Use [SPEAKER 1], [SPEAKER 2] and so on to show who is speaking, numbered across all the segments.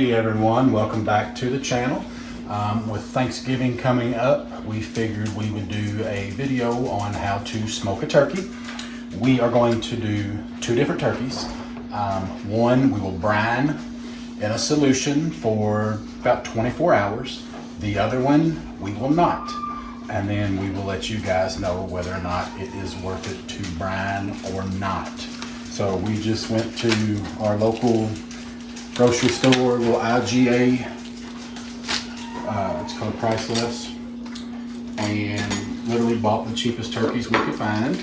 [SPEAKER 1] Hey everyone, welcome back to the channel. With Thanksgiving coming up, we figured we would do a video on how to smoke a turkey. We are going to do two different turkeys. One we will brine in a solution for about 24 hours. The other one we will not. And then we will let you guys know whether or not it is worth it to brine or not. So we just went to our local grocery store, little IGA, it's called Priceless, and literally bought the cheapest turkeys we could find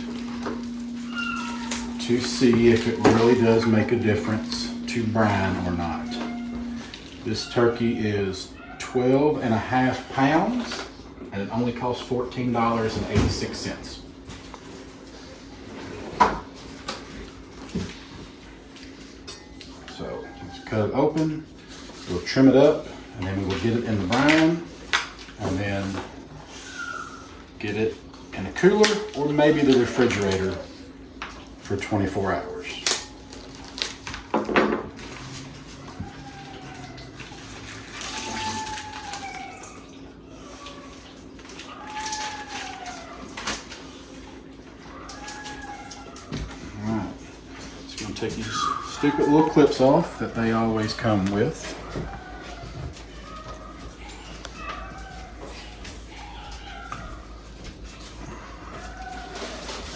[SPEAKER 1] to see if it really does make a difference to brine or not. This turkey is 12.5 pounds and it only costs $14.86. So let's cut it open, we'll trim it up, and then we will get it in the brine, and then get it in a cooler or maybe the refrigerator for 24 hours. Alright, just going to take these stupid little clips off that they always come with.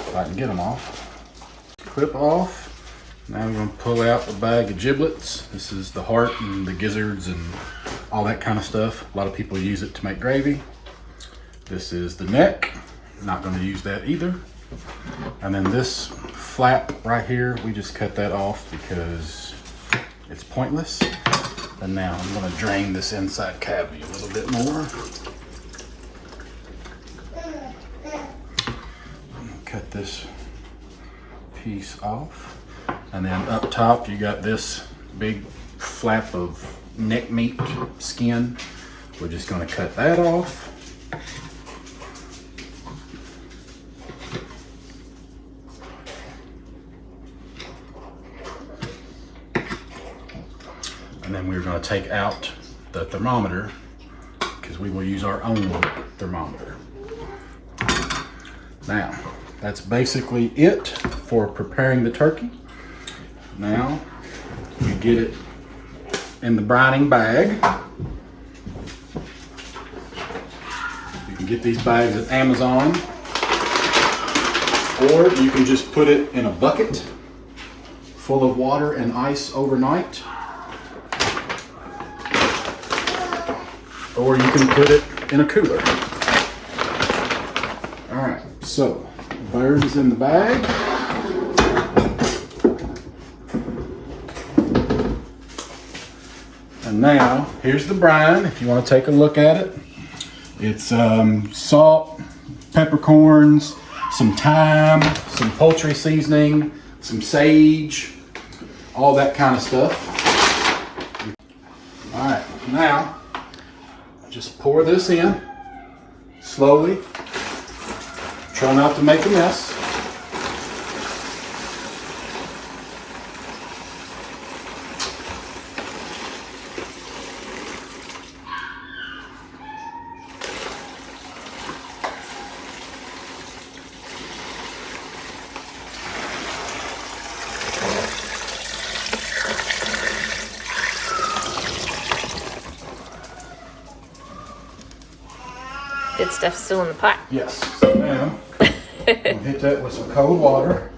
[SPEAKER 1] If I can get them off. Clip off. Now we're going to pull out the bag of giblets. This is the heart and the gizzards and all that kind of stuff. A lot of people use it to make gravy. This is the neck. Not going to use that either. And then this flap right here, we just cut that off because it's pointless. And now I'm going to drain this inside cavity a little bit more. Cut this piece off, and then up top you got this big flap of neck meat skin. We're just going to cut that off. And then we're going to take out the thermometer because we will use our own thermometer. Now, that's basically it for preparing the turkey. Now, we get it in the brining bag. You can get these bags at Amazon, or you can just put it in a bucket full of water and ice overnight. Or you can put it in a cooler. All right, so bird is in the bag. And now, here's the brine, if you want to take a look at it. It's salt, peppercorns, some thyme, some poultry seasoning, some sage, all that kind of stuff. All right, now, just pour this in slowly. Try not to make a mess.
[SPEAKER 2] Good stuff still in the pot.
[SPEAKER 1] Yes. So now, we'll hit that with some cold water.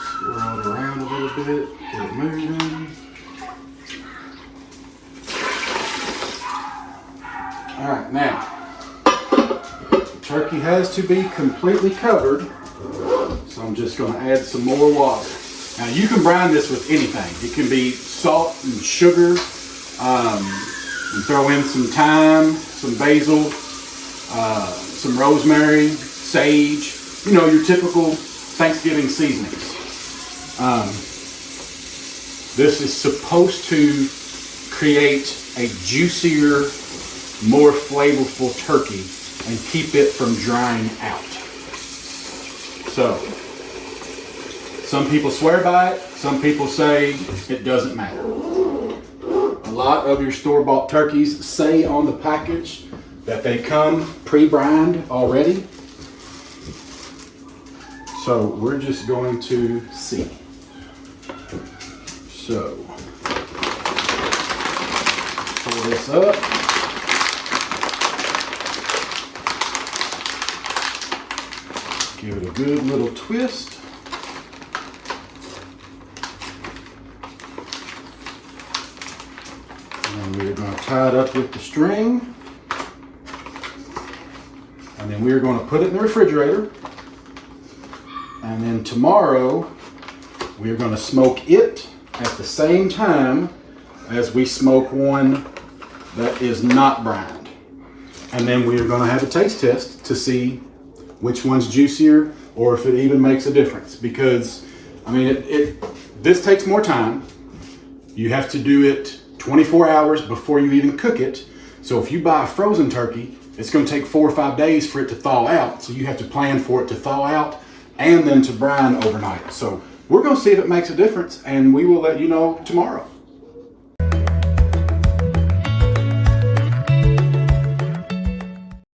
[SPEAKER 1] Swirl it around a little bit, get it moving. All right, now, the turkey has to be completely covered, so I'm just going to add some more water. Now, you can brine this with anything. It can be salt and sugar, and throw in some thyme, some basil, some rosemary, sage, you know, your typical Thanksgiving seasonings. This is supposed to create a juicier, more flavorful turkey and keep it from drying out. So, some people swear by it, some people say it doesn't matter. A lot of your store-bought turkeys say on the package that they come pre-brined already. So we're just going to see. So, pull this up. Give it a good little twist. And we're going to tie it up with the string. And then we're going to put it in the refrigerator. And then tomorrow, we're going to smoke it at the same time as we smoke one that is not brined. And then we're going to have a taste test to see which one's juicier or if it even makes a difference. Because, I mean, this takes more time. You have to do it 24 hours before you even cook it. So if you buy a frozen turkey, it's going to take 4 or 5 days for it to thaw out. So you have to plan for it to thaw out and then to brine overnight. So we're going to see if it makes a difference, and we will let you know tomorrow.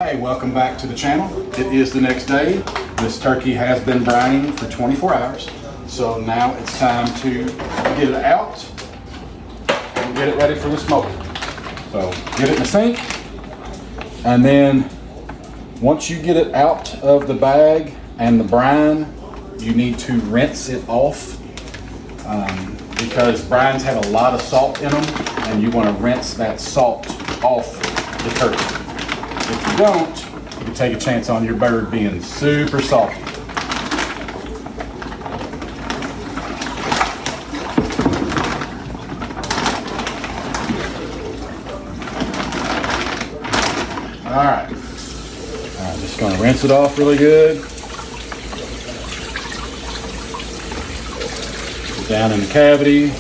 [SPEAKER 1] Hey, welcome back to the channel. It is the next day. This turkey has been brining for 24 hours. So now it's time to get it out and get it ready for the smoker. So get it in the sink, and then once you get it out of the bag and the brine, you need to rinse it off because brines have a lot of salt in them, and you want to rinse that salt off the turkey. If you don't, you can take a chance on your bird being super salty. All right, I'm just going to rinse it off really good. Down in the cavity.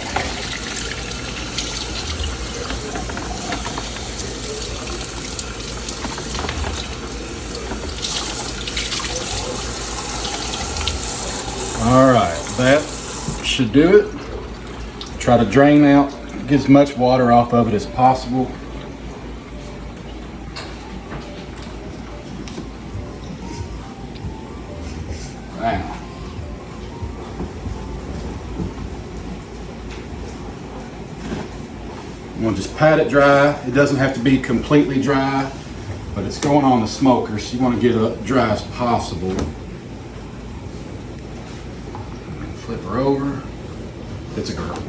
[SPEAKER 1] All right, that should do it. Try to drain out, get as much water off of it as possible. Now, I'm gonna just pat it dry. It doesn't have to be completely dry, but it's going on the smoker, so you want to get it dry as possible. Flip her over. It's a girl.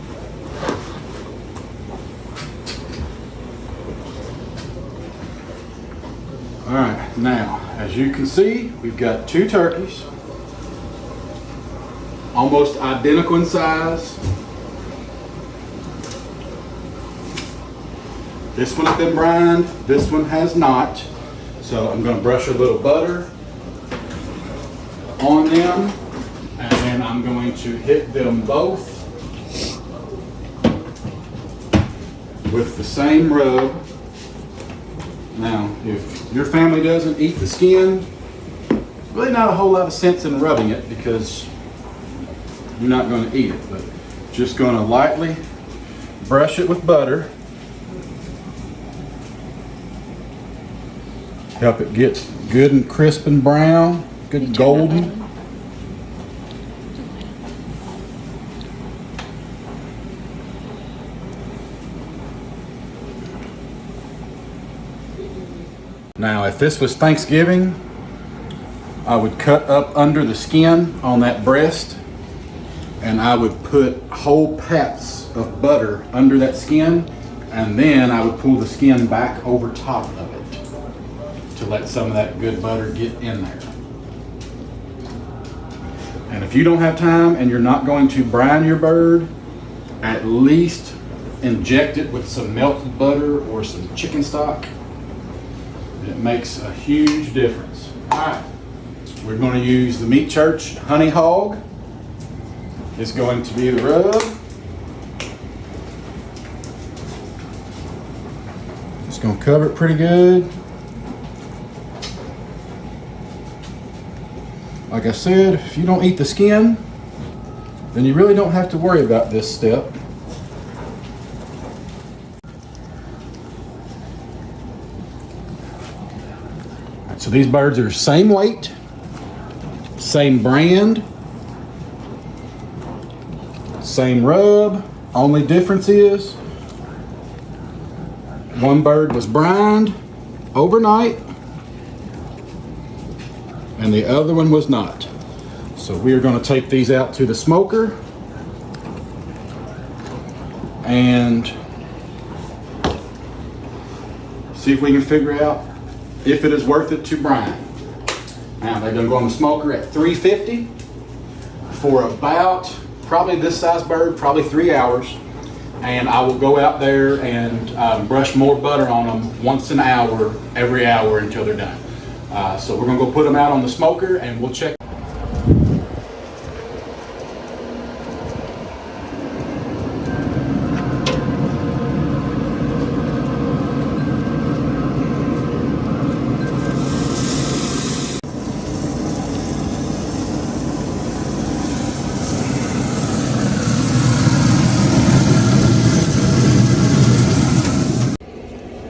[SPEAKER 1] All right, now, as you can see, we've got 2 turkeys, almost identical in size. This one has been brined, this one has not. So I'm going to brush a little butter on them, and then I'm going to hit them both with the same rub. Now, if your family doesn't eat the skin, really not a whole lot of sense in rubbing it because you're not going to eat it, but just going to lightly brush it with butter. Help it get good and crisp and brown, good and golden. Now, if this was Thanksgiving, I would cut up under the skin on that breast, and I would put whole pats of butter under that skin, and then I would pull the skin back over top of it to let some of that good butter get in there. And if you don't have time and you're not going to brine your bird, at least inject it with some melted butter or some chicken stock. It makes a huge difference. All right, we're going to use the Meat Church Honey Hog. It's going to be the rub. Just gonna cover it pretty good. Like I said, if you don't eat the skin, then you really don't have to worry about this step. So these birds are same weight, same brand, same rub. Only difference is one bird was brined overnight and the other one was not. So we are going to take these out to the smoker and see if we can figure out if it is worth it to brine. Now they're going to go on the smoker at 350 for about, probably this size bird, probably 3 hours. And I will go out there and brush more butter on them once an hour, every hour until they're done. So we're gonna go put them out on the smoker and we'll check.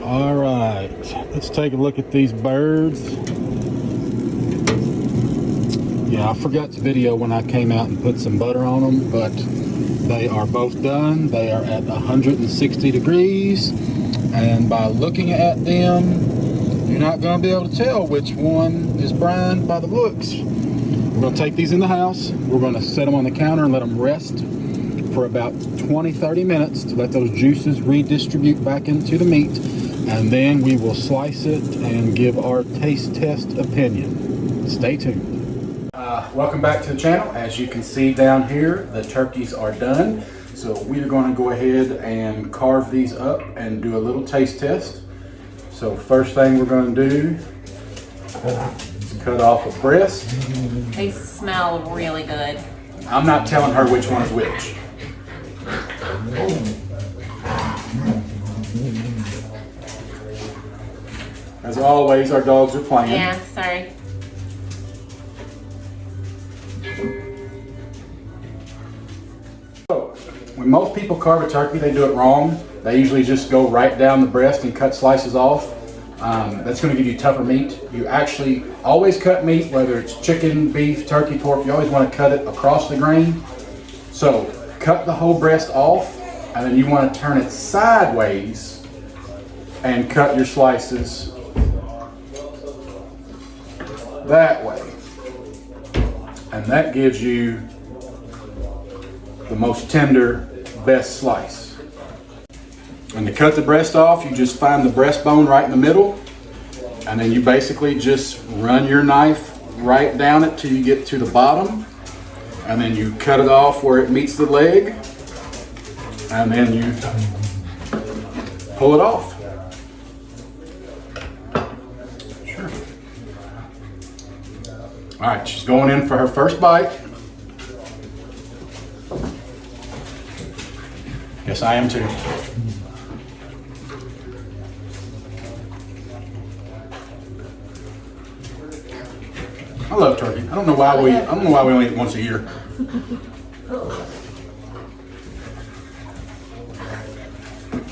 [SPEAKER 1] All right, let's take a look at these birds. Yeah, I forgot to video when I came out and put some butter on them, but they are both done. They are at 160 degrees, and by looking at them, you're not going to be able to tell which one is brined by the looks. We're going to take these in the house. We're going to set them on the counter and let them rest for about 20-30 minutes to let those juices redistribute back into the meat, and then we will slice it and give our taste test opinion. Stay tuned. Welcome back to the channel. As you can see down here, the turkeys are done. So we are going to go ahead and carve these up and do a little taste test. So first thing we're going to do is cut off a breast.
[SPEAKER 2] They smell really good.
[SPEAKER 1] I'm not telling her which one is which. As always, our dogs are playing.
[SPEAKER 2] Yeah, sorry.
[SPEAKER 1] So, when most people carve a turkey, they do it wrong. They usually just go right down the breast and cut slices off. That's going to give you tougher meat. You actually always cut meat, whether it's chicken, beef, turkey, pork, you always want to cut it across the grain. So, cut the whole breast off, and then you want to turn it sideways and cut your slices that way. And that gives you the most tender, best slice. And to cut the breast off, you just find the breastbone right in the middle, and then you basically just run your knife right down it till you get to the bottom, and then you cut it off where it meets the leg, and then you pull it off. Sure. All right, she's going in for her first bite. Yes, I am too. I love turkey. I don't know why we only eat it once a year.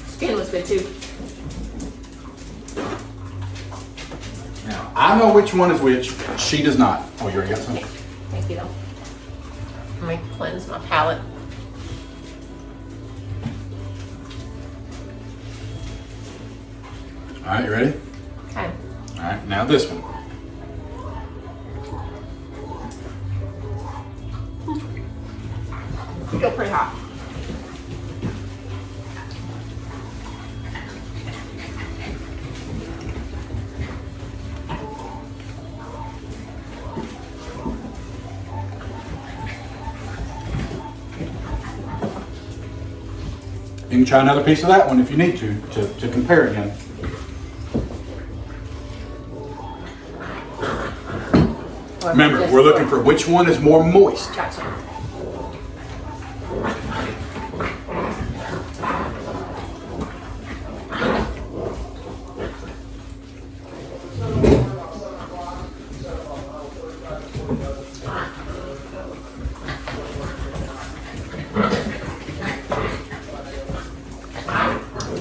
[SPEAKER 2] Skin was good too.
[SPEAKER 1] Now, I know which one is which. She does not. Oh, you already got some?
[SPEAKER 2] Thank you though. Let me cleanse my palate.
[SPEAKER 1] All right, you ready?
[SPEAKER 2] Okay.
[SPEAKER 1] All right, now this one.
[SPEAKER 2] Still pretty hot.
[SPEAKER 1] You can try another piece of that one if you need to compare again. Remember, we're looking for which one is more moist.
[SPEAKER 2] Gotcha.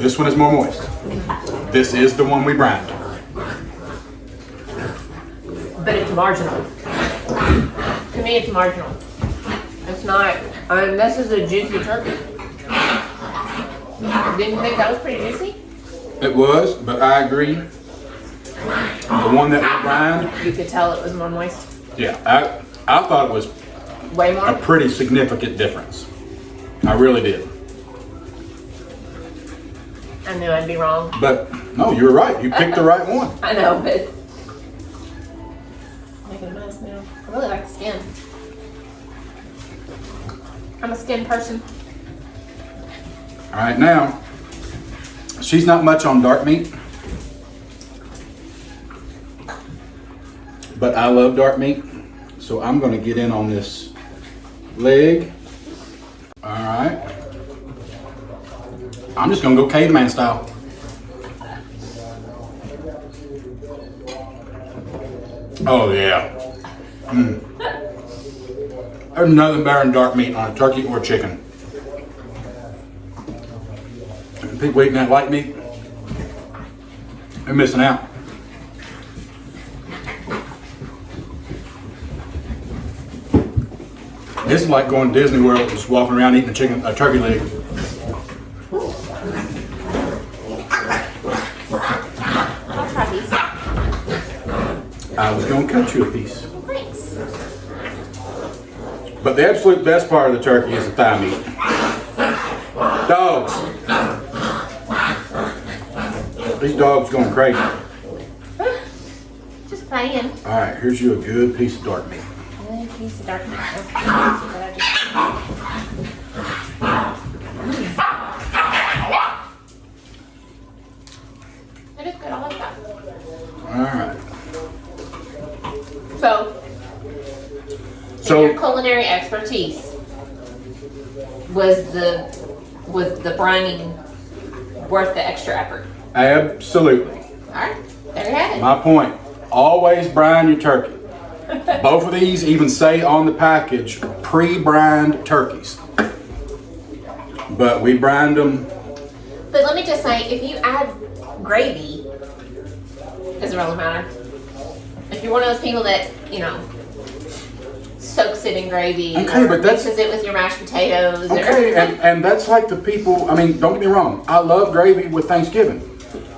[SPEAKER 1] This one is more moist. This is the one we brined.
[SPEAKER 2] But it's marginal. To me, it's marginal. It's not. This is a juicy turkey. Didn't you think that was pretty juicy?
[SPEAKER 1] It was, but I agree. The one that we brined,
[SPEAKER 2] You could tell it was more moist.
[SPEAKER 1] yeah, I thought it was
[SPEAKER 2] Way more.
[SPEAKER 1] a pretty significant difference. I really did.
[SPEAKER 2] I knew I'd be wrong.
[SPEAKER 1] But no, you were right. You picked the right one.
[SPEAKER 2] I know, but making a mess now. I really like the skin. I'm a skin person.
[SPEAKER 1] All right, now she's not much on dark meat, but I love dark meat, so I'm going to get in on this leg. All right, I'm just going to go caveman style. Oh yeah. There's nothing better than dark meat on a turkey or chicken. People eating that light meat, they're missing out. This is like going to Disney World, just walking around eating a turkey leg.
[SPEAKER 2] I'll try these.
[SPEAKER 1] I was going to cut you a piece.
[SPEAKER 2] Thanks.
[SPEAKER 1] But the absolute best part of the turkey is the thigh meat. Dogs. These dogs going crazy.
[SPEAKER 2] Just playing.
[SPEAKER 1] All right, here's you a good piece of dark meat.
[SPEAKER 2] Good piece of dark meat. It is good. I like that.
[SPEAKER 1] All right.
[SPEAKER 2] So your culinary expertise was the brining worth the extra effort?
[SPEAKER 1] Absolutely.
[SPEAKER 2] All right, there you have it.
[SPEAKER 1] My point, always brine your turkey. Both of these even say on the package, pre-brined turkeys. But we brined them.
[SPEAKER 2] But let me just say, if you add gravy, doesn't really matter. If you're one of those people that, soaks it in gravy,
[SPEAKER 1] Okay,
[SPEAKER 2] or
[SPEAKER 1] but that's-
[SPEAKER 2] mixes it with your mashed potatoes.
[SPEAKER 1] Okay, and that's like the people, don't get me wrong, I love gravy with Thanksgiving.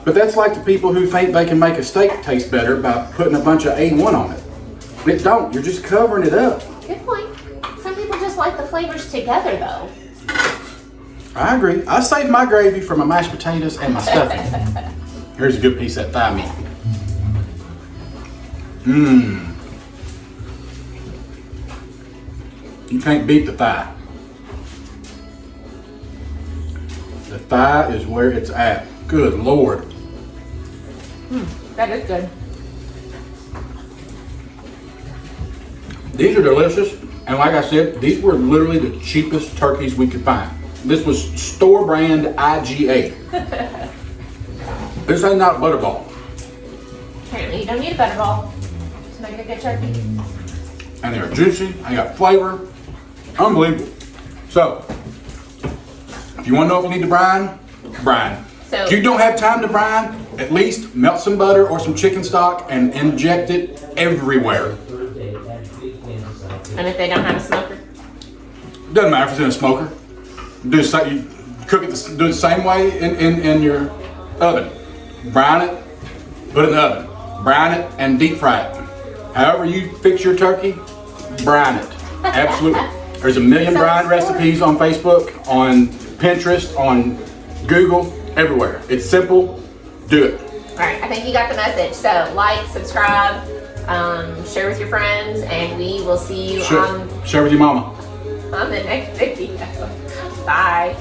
[SPEAKER 1] But that's like the people who think they can make a steak taste better by putting a bunch of A1 on it. It don't, you're just covering it up.
[SPEAKER 2] Good point. Some people just like the flavors together, though.
[SPEAKER 1] I agree. I save my gravy for my mashed potatoes and my stuffing. Here's a good piece of that thigh meat. Mmm. You can't beat the thigh. The thigh is where it's at. Good Lord.
[SPEAKER 2] That is good.
[SPEAKER 1] These are delicious. And like I said, these were literally the cheapest turkeys we could find. This was store brand IGA. This ain't not Butterball.
[SPEAKER 2] Apparently you don't need a butterball to make a good turkey.
[SPEAKER 1] And they're juicy, they got flavor. Unbelievable. So, if you want to know if you need to brine, brine.
[SPEAKER 2] So-
[SPEAKER 1] if you don't have time to brine, at least melt some butter or some chicken stock and inject it everywhere.
[SPEAKER 2] And if they don't have a smoker?
[SPEAKER 1] Doesn't matter if it's in a smoker. Do you cook it, do it the same way in your oven. Brine it, put it in the oven. Brine it and deep fry it. However you fix your turkey, brine it. Absolutely. There's a million brine recipes on Facebook, on Pinterest, on Google, everywhere. It's simple. Do it.
[SPEAKER 2] All right, I think you got the message. So like, subscribe, share with your friends, and we will see you
[SPEAKER 1] Share with your mama.
[SPEAKER 2] on the next video. Bye.